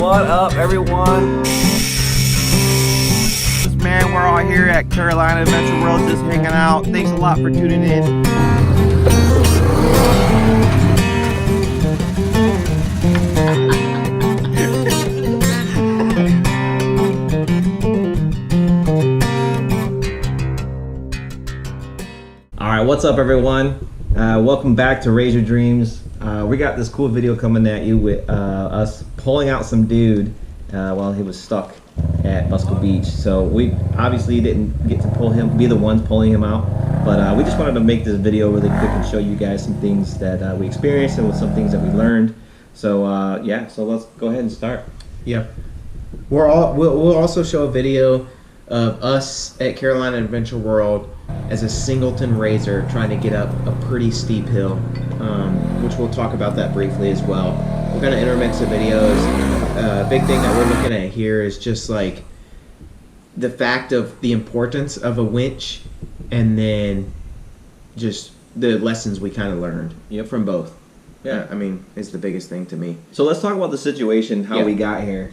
What up, everyone? Man, we're all here at Carolina Adventure World just hanging out. Thanks a lot for tuning in. Alright, what's up, everyone? Welcome back to Raise Your Dreams. We got this cool video coming at you with us pulling out some dude while he was stuck at Busco Beach. So we obviously didn't get to be the ones pulling him out, but we just wanted to make this video really quick and show you guys some things that we experienced and some things that we learned. So yeah, so let's go ahead and start. Yeah, we'll also show a video of us at Carolina Adventure World as a singleton raiser trying to get up a pretty steep hill, which we'll talk about that briefly as well. We're going to intermix the videos. Big thing that we're looking at here is just like the fact of the importance of a winch, and then just the lessons we kind of learned from both. Yeah, I mean, it's the biggest thing to me. So let's talk about the situation, how we got here.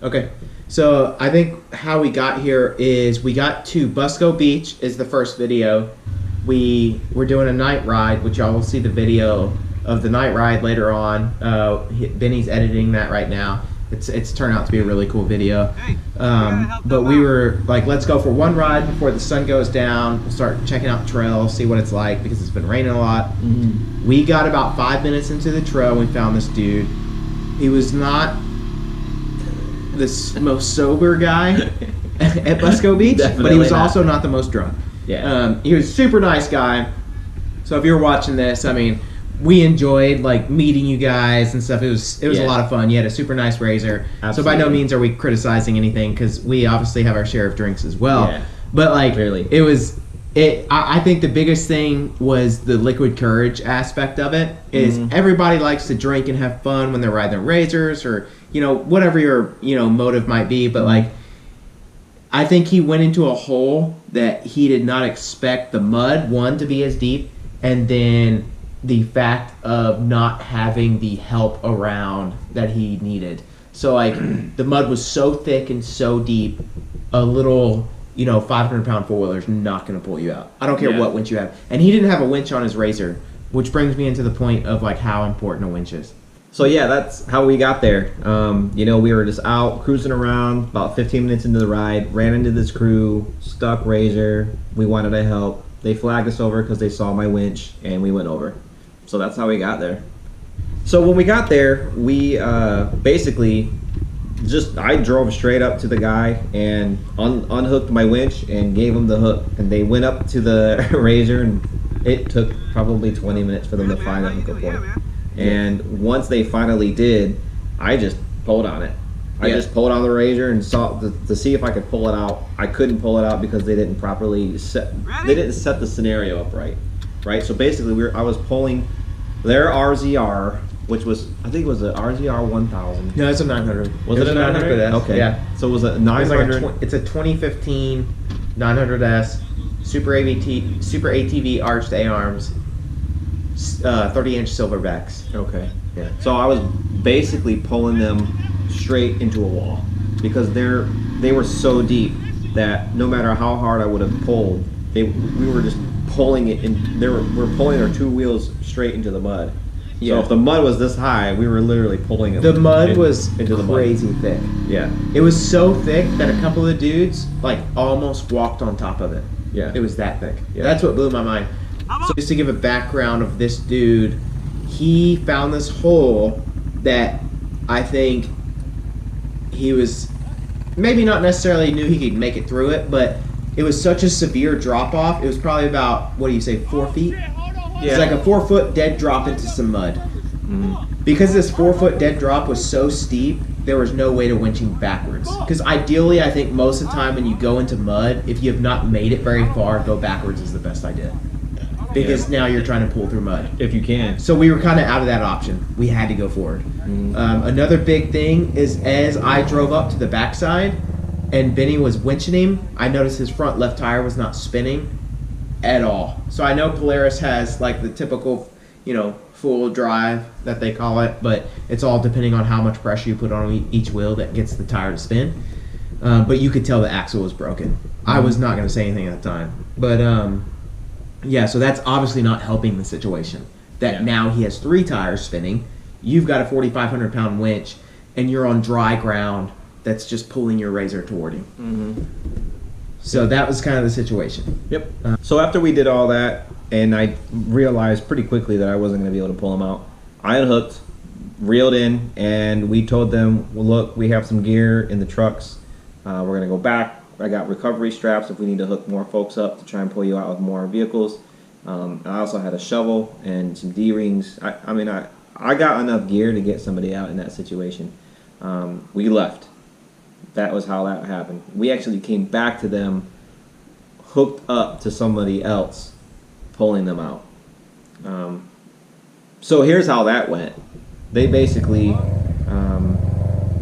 Okay, so I think how we got here is we got to Busco Beach is the first video. We were doing a night ride, which y'all will see the video of the night ride later on. Benny's editing that right now. It's turned out to be a really cool video. But we were like, let's go for one ride before the sun goes down. We'll start checking out the trail, see what it's like, because it's been raining a lot. Mm-hmm. We got about 5 minutes into the trail, we found this dude. He was not the most sober guy at Busco Beach, but he was also not the most drunk. Yeah. He was a super nice guy. So if you're watching this, I mean, we enjoyed like meeting you guys and stuff. It was a lot of fun. You had a super nice raiser. Absolutely. So by no means are we criticizing anything, because we obviously have our share of drinks as well. Yeah. But like, clearly, I think the biggest thing was the liquid courage aspect of it. Is everybody likes to drink and have fun when they're riding their razors, or whatever your motive might be. But like, I think he went into a hole that he did not expect the mud to be as deep, and then the fact of not having the help around that he needed. So like, the mud was so thick and so deep, a little 500-pound four-wheeler is not going to pull you out. I don't care what winch you have. And he didn't have a winch on his razor, which brings me into the point of like how important a winch is. So yeah, that's how we got there. We were just out cruising around, about 15 minutes into the ride, ran into this crew, stuck razor. We wanted to help. They flagged us over because they saw my winch, and we went over. So that's how we got there. So when we got there, we basically I drove straight up to the guy and unhooked my winch and gave him the hook, and they went up to the razor, and it took probably 20 minutes for them to find a hook pull. And once they finally did, I just pulled on it. I just pulled on the razor and saw to see if I could pull it out. I couldn't pull it out because they didn't properly set the scenario up right. So basically, I was pulling their RZR, which was, I think it was a RZR 1000. No, it's a 900. Was it a 900? Okay. Yeah. So it was a 900. It's a 2015 900S Super ATV arched A-arms, 30-inch silverbacks. Okay. Yeah. So I was basically pulling them straight into a wall, because they were so deep that no matter how hard I would have pulled, we were just pulling it, and we're pulling our two wheels straight into the mud. So if the mud was this high, we were literally pulling it. The mud was crazy thick. Yeah. It was so thick that a couple of dudes like almost walked on top of it. Yeah. It was that thick. Yeah. That's what blew my mind. So just to give a background of this dude, he found this hole that I think he was maybe not necessarily knew he could make it through it, but it was such a severe drop off. It was probably about, 4 feet? Yeah. It's like a 4-foot dead drop into some mud. Mm-hmm. Because this 4-foot dead drop was so steep, there was no way to winching backwards. Because ideally, I think most of the time when you go into mud, if you have not made it very far, go backwards is the best idea. Because now you're trying to pull through mud. If you can. So we were kind of out of that option. We had to go forward. Mm-hmm. Another big thing is, as I drove up to the backside and Benny was winching him, I noticed his front left tire was not spinning at all. So I know Polaris has like the typical, full drive that they call it, but it's all depending on how much pressure you put on each wheel that gets the tire to spin. But you could tell the axle was broken. I was not going to say anything at the time, but yeah, so that's obviously not helping the situation. That now he has 3 tires spinning. You've got a 4,500 pound winch, and you're on dry ground that's just pulling your razor toward you. So that was kind of the situation. Yep. So after we did all that, and I realized pretty quickly that I wasn't going to be able to pull them out, I unhooked, reeled in, and we told them, well, look, we have some gear in the trucks. We're going to go back. I got recovery straps if we need to hook more folks up to try and pull you out with more vehicles. I also had a shovel and some D-rings. I mean, I got enough gear to get somebody out in that situation. We left. That was how that happened. We actually came back to them, hooked up to somebody else, pulling them out. So here's how that went. They basically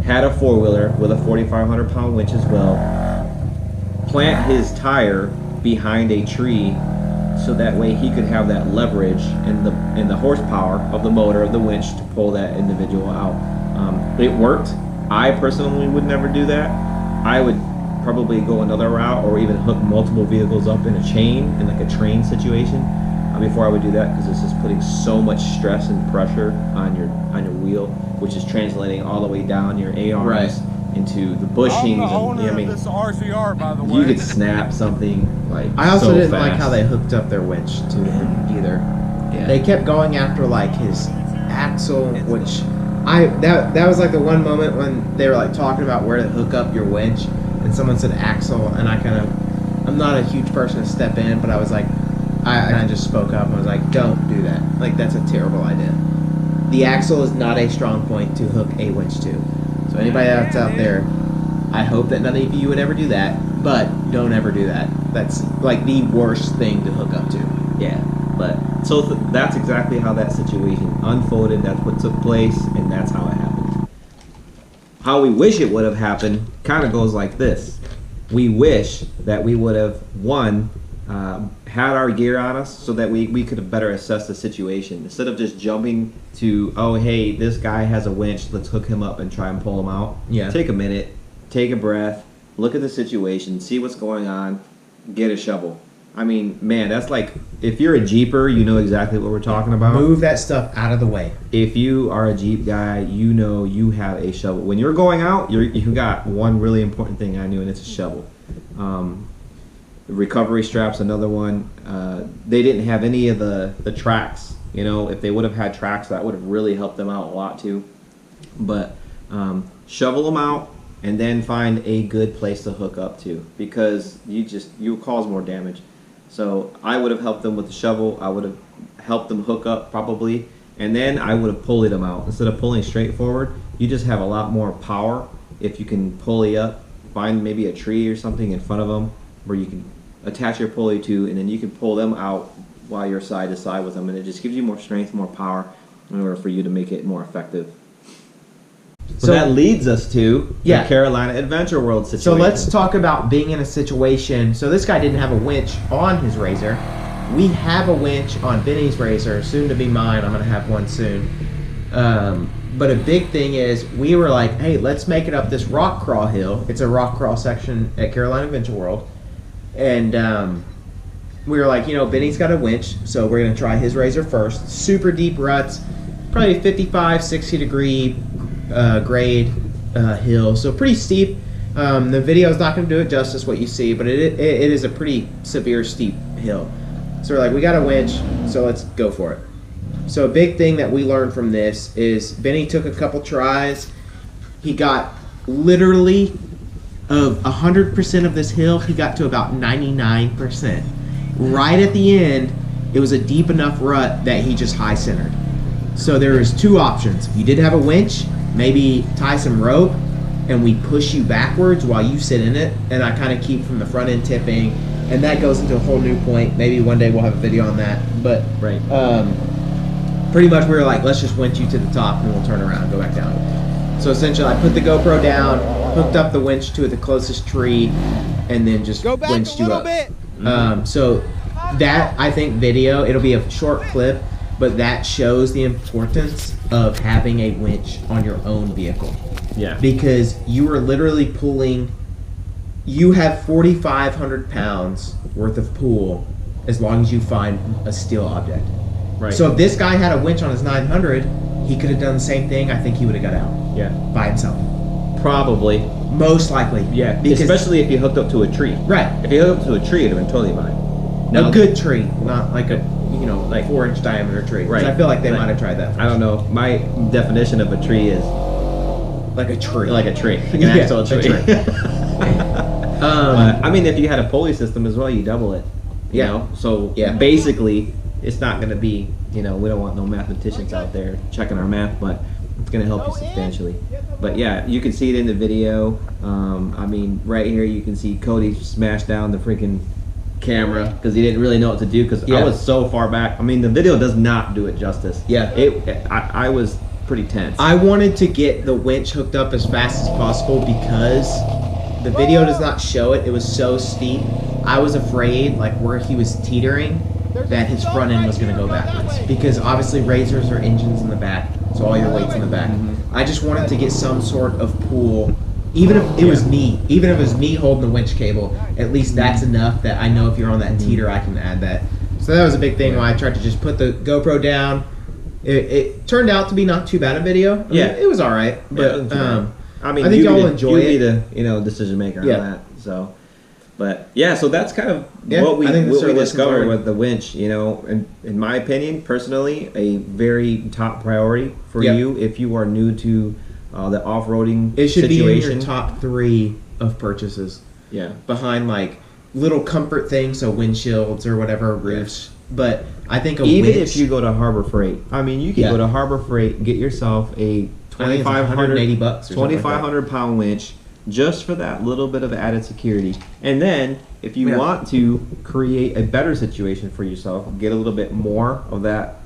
had a 4-wheeler with a 4,500 pound winch as well, plant his tire behind a tree so that way he could have that leverage and the horsepower of the motor of the winch to pull that individual out. It worked. I personally would never do that. I would probably go another route or even hook multiple vehicles up in a chain, in like a train situation, before I would do that, because it's just putting so much stress and pressure on your wheel, which is translating all the way down your A-arms into the bushings. I mean, this RCR, by the way. You could snap something like I also so didn't fast. like how they hooked up their winch to him either. Yeah. They kept going after like his axle, which that was like the one moment when they were like talking about where to hook up your winch, and someone said axle, and I'm not a huge person to step in, but I was like, I just spoke up and I was like, don't do that. Like, that's a terrible idea. The axle is not a strong point to hook a winch to. So anybody that's out there, I hope that none of you would ever do that, but don't ever do that. That's like the worst thing to hook up to. Yeah, but so that's exactly how that situation unfolded. That's what took place, and that's how it happened. How we wish it would have happened kind of goes like this. We wish that we would have, one, had our gear on us so that we could have better assessed the situation. Instead of just jumping to, oh, hey, this guy has a winch, let's hook him up and try and pull him out. Yeah. Take a minute, take a breath, look at the situation, see what's going on, get a shovel. I mean, man, that's like, if you're a Jeeper, you know exactly what we're talking about. Move that stuff out of the way. If you are a Jeep guy, you know you have a shovel. When you're going out, you got one really important thing I knew, and it's a shovel. The recovery strap's another one. They didn't have any of the tracks. You know, if they would have had tracks, that would have really helped them out a lot too. But shovel them out, and then find a good place to hook up to, because you cause more damage. So I would have helped them with the shovel. I would have helped them hook up probably, and then I would have pulleyed them out. Instead of pulling straight forward, you just have a lot more power if you can pulley up, find maybe a tree or something in front of them where you can attach your pulley to, and then you can pull them out while you're side to side with them, and it just gives you more strength, more power in order for you to make it more effective. So that leads us to the Carolina Adventure World situation. So let's talk about being in a situation. So this guy didn't have a winch on his razor. We have a winch on Benny's razor, soon to be mine. I'm going to have one soon. But a big thing is we were like, hey, let's make it up this rock crawl hill. It's a rock crawl section at Carolina Adventure World. And we were like, you know, Benny's got a winch, so we're going to try his razor first. Super deep ruts, probably 55, 60 degree grade hill, so pretty steep. The video is not going to do it justice what you see, but it is a pretty severe steep hill. So we're like, we got a winch, so let's go for it. So a big thing that we learned from this is Benny took a couple tries. He got literally of 100% of this hill, he got to about 99%. Right at the end, it was a deep enough rut that he just high centered. So there was two options. You did have a winch, maybe tie some rope, and we push you backwards while you sit in it, and I kind of keep from the front end tipping, and that goes into a whole new point. Maybe one day we'll have a video on that. But pretty much we were like, let's just winch you to the top, and we'll turn around and go back down. So essentially I put the GoPro down, hooked up the winch to the closest tree, and then just winched you up. So that, I think, video, it'll be a short clip, but that shows the importance of having a winch on your own vehicle. Yeah. Because you are literally pulling, you have 4,500 pounds worth of pull as long as you find a steel object. Right. So if this guy had a winch on his 900, he could have done the same thing. I think he would have got out. Yeah. By himself. Probably. Most likely. Yeah. Because, especially if you hooked up to a tree. Right. If you hooked up to a tree, it'd have been totally fine. A good tree, not like a, like 4-inch diameter tree. Right. I feel like they might have tried that. I don't know. My definition of a tree is like a tree. Like an actual tree. I mean, if you had a pulley system as well, you double it. You know? So basically, it's not going to be, we don't want no mathematicians out there checking our math, but it's going to help you substantially. But yeah, you can see it in the video. I mean, right here you can see Cody smash down the freaking camera because he didn't really know what to do because I was so far back. I mean, the video does not do it justice. Yeah. I was pretty tense. I wanted to get the winch hooked up as fast as possible because the video does not show it. It was so steep. I was afraid, like where he was teetering, that his front end was going to go backwards because obviously razors are engines in the back, so all your weight's in the back. I just wanted to get some sort of pull, even if it was me, even if it was me holding the winch cable. At least that's enough that I know if you're on that teeter, I can add that. So that was a big thing why I tried to just put the GoPro down. It turned out to be not too bad a video. I mean, it was all right, but I mean, I think y'all enjoy it. You be the decision maker on that. So. But yeah, so that's kind of what we discovered with the winch. In my opinion, personally, a very top priority for you if you are new to the off-roading situation. It should be in your top 3 of purchases. Yeah, behind like little comfort things, so windshields or whatever, roofs. But I think even if you go to Harbor Freight, I mean, you can go to Harbor Freight and get yourself a $2,500 pound winch. Just for that little bit of added security. And then, if you want to create a better situation for yourself, get a little bit more of that,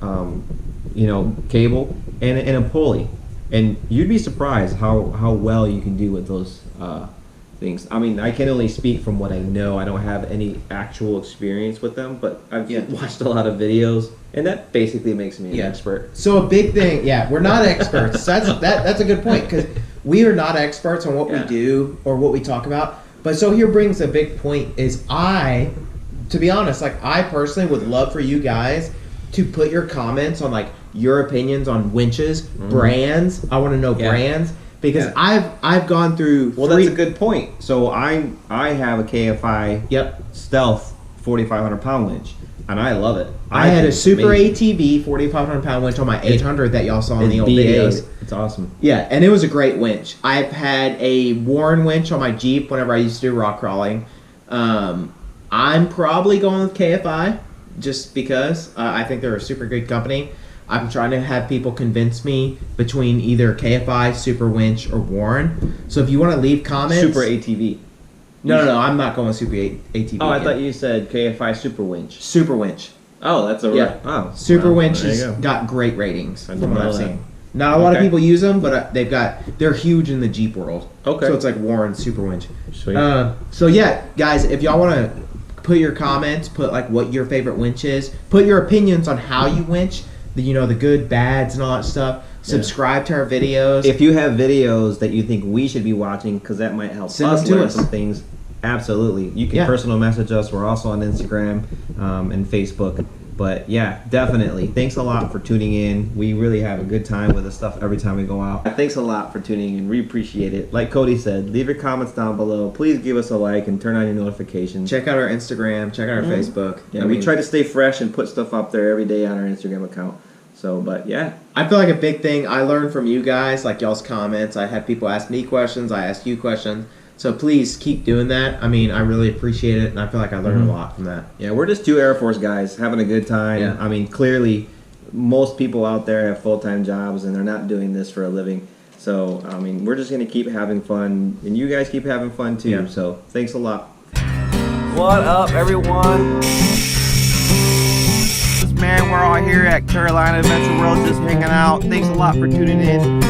cable and a pulley. And you'd be surprised how well you can do with those things. I mean, I can only speak from what I know. I don't have any actual experience with them, but I've watched a lot of videos, and that basically makes me an expert. So a big thing, we're not experts. That's a good point, because we are not experts on what we do or what we talk about. But so here brings a big point is to be honest, like I personally would love for you guys to put your comments on like your opinions on winches, brands. I want to know brands because I've gone through. Well, that's a good point. So I have a KFI Stealth 4,500 pound winch. And I love it. I had a Super ATV 4,500 pound winch on my 800 that y'all saw in the old videos. It's awesome. Yeah, and it was a great winch. I've had a Warren winch on my Jeep whenever I used to do rock crawling. I'm probably going with KFI just because I think they're a super good company. I'm trying to have people convince me between either KFI, Super Winch, or Warren. So if you want to leave comments... Super ATV. No, I'm not going with Super ATV. Oh, I thought you said KFI Super Winch. Super Winch. Oh, that's Super Winch has got great ratings from what I've seen. Not a lot of people use them, but they're huge in the Jeep world. Okay. So it's like Warren Super Winch. Sweet. So yeah, guys, if y'all want to put your comments, put like what your favorite winch is, put your opinions on how you winch, the good, bads, and all that stuff. Subscribe to our videos. If you have videos that you think we should be watching, because that might help us learn some things, absolutely. You can personal message us. We're also on Instagram and Facebook. But yeah, definitely. Thanks a lot for tuning in. We really have a good time with this stuff every time we go out. Thanks a lot for tuning in. We appreciate it. Like Cody said, leave your comments down below. Please give us a like and turn on your notifications. Check out our Instagram. Check out our Facebook. Yeah, we try to stay fresh and put stuff up there every day on our Instagram account. So, but yeah. I feel like a big thing I learned from you guys, like y'all's comments. I had people ask me questions. I ask you questions. So please keep doing that. I mean, I really appreciate it, and I feel like I learned a lot from that. Yeah, we're just two Air Force guys having a good time. Yeah. I mean, clearly, most people out there have full-time jobs, and they're not doing this for a living. So, I mean, we're just going to keep having fun, and you guys keep having fun, too. Yeah. So, thanks a lot. What up, everyone? Man, we're all here at Carolina Adventure World just hanging out. Thanks a lot for tuning in.